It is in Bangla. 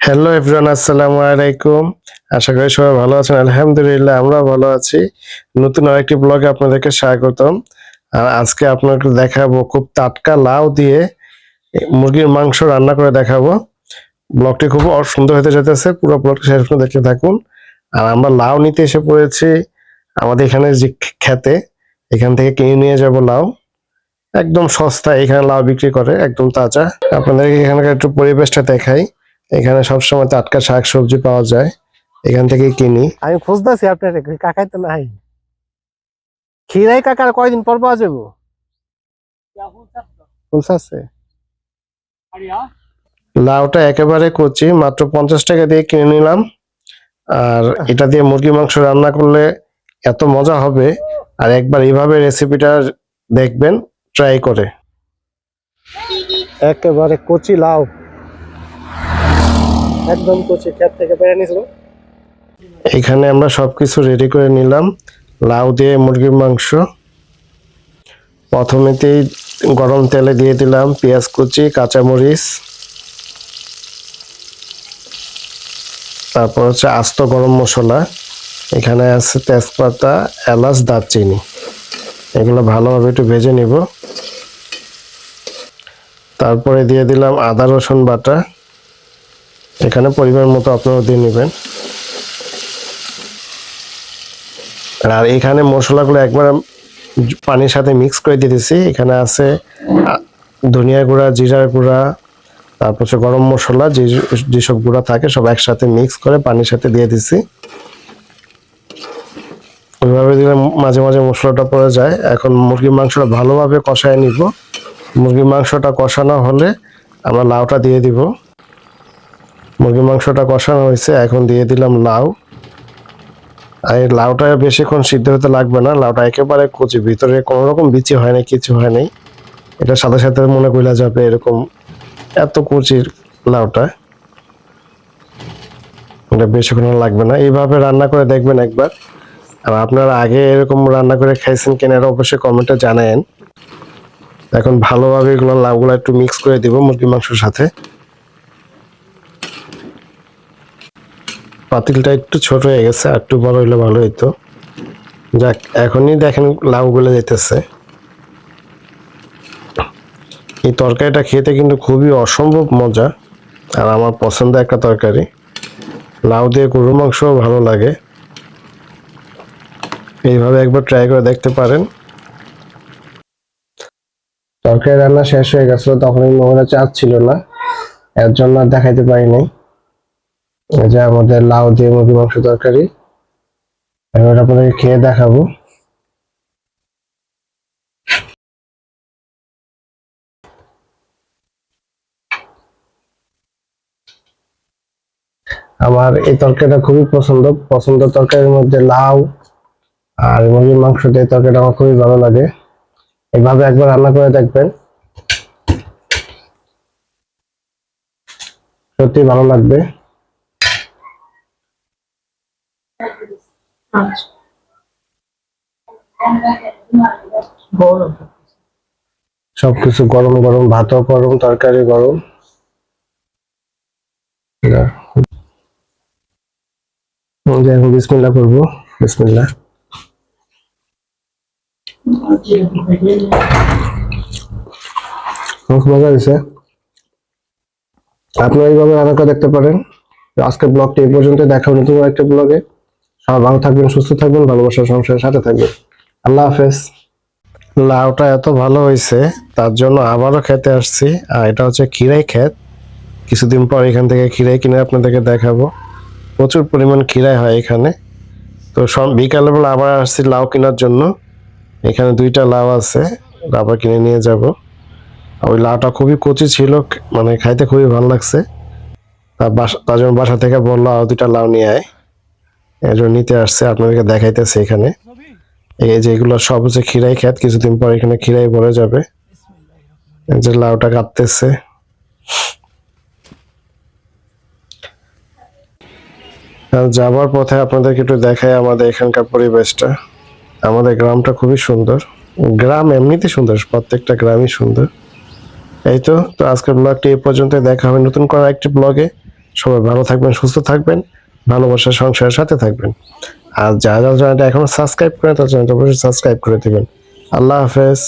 হ্যালো এভরিওয়ান, আসসালামু আলাইকুম। আশা করি সবাই ভালো আছেন। আলহামদুলিল্লাহ আমরা ভালো আছি। নতুন আরেকটি ব্লগে আপনাদেরকে স্বাগতম। আর আজকে আপনাকে দেখাবো খুব টাটকা লাউ দিয়ে মুরগির মাংস রান্না করে দেখাবো। ব্লগটি খুব সুন্দর হতে যেতেছে, পুরো ব্লগটি শেষ পর্যন্ত দেখতে থাকুন। আর আমরা লাউ নিতে এসে পড়েছি আমাদের এখানে যে খেতে, এখান থেকে কিনে নিয়ে যাব লাউ। একদম সস্তা এখানে লাউ বিক্রি করে, একদম তাজা। আপনাদেরকে এখানকার একটু পরিবেশটা দেখাই। এখানে সবসময় টাটকা শাক সবজি পাওয়া যায়, এখান থেকে কিনি। আমি খুঁজতেছি আপনার কাকাই তো নাই। খিরাই কাকার কয়দিন পর পাওয়া যাবো? ফুলসাছে লাউটা একেবারে কচি, মাত্র 50 টাকা দিয়ে কিনে নিলাম। আর এটা দিয়ে মুরগি মাংস রান্না করলে এত মজা হবে। আর একবার এইভাবে রেসিপিটা দেখবেন, ট্রাই করে। একেবারে কচি লাউ, একদম কচি, ক্ষেত থেকে পেরে নিয়েছিল। এখানে আমরা সবকিছু রেডি করে নিলাম। লাউ দিয়ে মুরগির মাংস প্রথমেতেই গরম তেলে দিয়ে দিলাম পেঁয়াজ কুচি, কাঁচামরিচ, তারপর হচ্ছে আস্ত গরম মশলা। এখানে আছে তেজপাতা, এলাচ, দারচিনি। এগুলো ভালোভাবে একটু ভেজে নিব। তারপরে দিয়ে দিলাম আদা রসুন বাটা। এখানে পরিমাণ মতো আপনারা দিয়ে নেবেন। আর এখানে মশলাগুলো একবার পানির সাথে মিক্স করে দিয়ে দিছি। এখানে আছে ধনিয়া গুঁড়া, জিরার গুঁড়া, তারপর হচ্ছে গরম মশলা, যেসব গুঁড়া থাকে সব একসাথে মিক্স করে পানির সাথে দিয়ে দিছি। ওইভাবে দিলে মাঝে মাঝে মশলাটা পড়ে যায়। এখন মুরগির মাংসটা ভালোভাবে কষায় নিব। মুরগির মাংসটা কষানো হলে আমরা লাউটা দিয়ে দিব। মুরগির মাংসটা কষানো হয়েছে, এখন দিয়ে দিলাম লাউ। আর এই লাউটা বেশিক্ষণ সিদ্ধ হতে লাগবে না। লাউটা একেবারে কচি, ভিতরে কোনো রকম বিচি হয় না, কিছু হয় নাই। এটা সাথে সাথে মনে কইলা যাবে এরকম, এত কচির লাউটা। এটা বেশিক্ষণ লাগবে না, এইভাবে রান্না করে দেখবেন একবার। আর আপনারা আগে এরকম রান্না করে খাইছেন কিনা এটা অবশ্যই কমেন্টে জানায়েন। এখন ভালোভাবে এগুলো লাউগুলো একটু মিক্স করে দিব মুরগির মাংসের সাথে। পাতিলটা একটু ছোট হয়ে গেছে, আর একটু বড় হইলে ভালো হইতো। যাক, এখনই দেখেন লাউ গলে যেতেছে। এই তরকারিটা খেতে কিন্তু খুবই অসম্ভব মজা, আর আমার পছন্দের একটা তরকারি। লাউ দিয়ে গরুর মাংস ভালো লাগে। এইভাবে একবার ট্রাই করে দেখতে পারেন। তরকারি রান্না শেষ হয়ে গেছিল, তখন মহিলা চাপ ছিল না, এর জন্য আর দেখাইতে পারি নাই। এই যে আমাদের লাউ দিয়ে মুরগি মাংস তরকারি, এবার আপনাদেরকে খেয়ে দেখাবো। আমার এই তরকারিটা খুবই পছন্দের তরকারির মধ্যে লাউ আর মুরগির মাংস দিয়ে তরকারিটা আমার খুবই ভালো লাগে। এইভাবে একবার রান্না করে দেখবেন, সত্যি ভালো লাগবে। সবকিছু গরম গরম, ভাতও গরম, তরকারি গরম। এখন বিসমিল্লাহ করবো। বিসমিল্লাহ। খুব মজা হয়েছে, আপনারা এইভাবে রান্না করে দেখতে পারেন। আজকের ব্লগটি এই পর্যন্ত, দেখা হবে নতুন একটা ব্লগে। সবাই ভালো থাকবেন, সুস্থ থাকবেন, ভালোবাসার সংসারের সাথে থাকবেন। আল্লাহ হাফেজ। লাউটা এত ভালো হয়েছে, তার জন্য আবারও খেতে আসছি। আর এটা হচ্ছে খিরাই ক্ষেত। কিছুদিন পর এখান থেকে খিরাই কিনে আপনাদেরকে দেখাবো। প্রচুর পরিমাণ খিরাই হয় এখানে। তো সব বিকালবেলা আবার আসছি লাউ কেনার জন্য। এখানে 2টা লাউ আছে, আবার কিনে নিয়ে যাব। ওই লাউটা খুবই কচি ছিল, মানে খাইতে খুবই ভালো লাগছে। তার জন্য বাসা থেকে বললো আর 2টা লাউ নিয়ে আয়। এই জন্য নিতে আসছে, আপনাদেরকে দেখাইতেছে। এখানে এই যে এগুলো সব হচ্ছে খিরাই ক্ষেত, কিছুদিন পর এখানে খিরাই ভরে যাবে। এই যে লাউটা কাটতেছে। আর যাবার পথে আপনাদেরকে একটু দেখাই আমাদের এখানকার পরিবেশটা। আমাদের গ্রামটা খুবই সুন্দর। গ্রাম এমনিতে সুন্দর, প্রত্যেকটা গ্রামই সুন্দর। এই তো আজকের ব্লগটি এই পর্যন্ত, দেখা হবে নতুন কোনো একটি ব্লগে। সবাই ভালো থাকবেন, সুস্থ থাকবেন, ভালোবাসার সংসারের সাথে থাকবেন। আর যারা চ্যানেলটা এখনো সাবস্ক্রাইব করেন তারা চ্যানেলটা অবশ্যই সাবস্ক্রাইব করে দিবেন। আল্লাহ হাফেজ।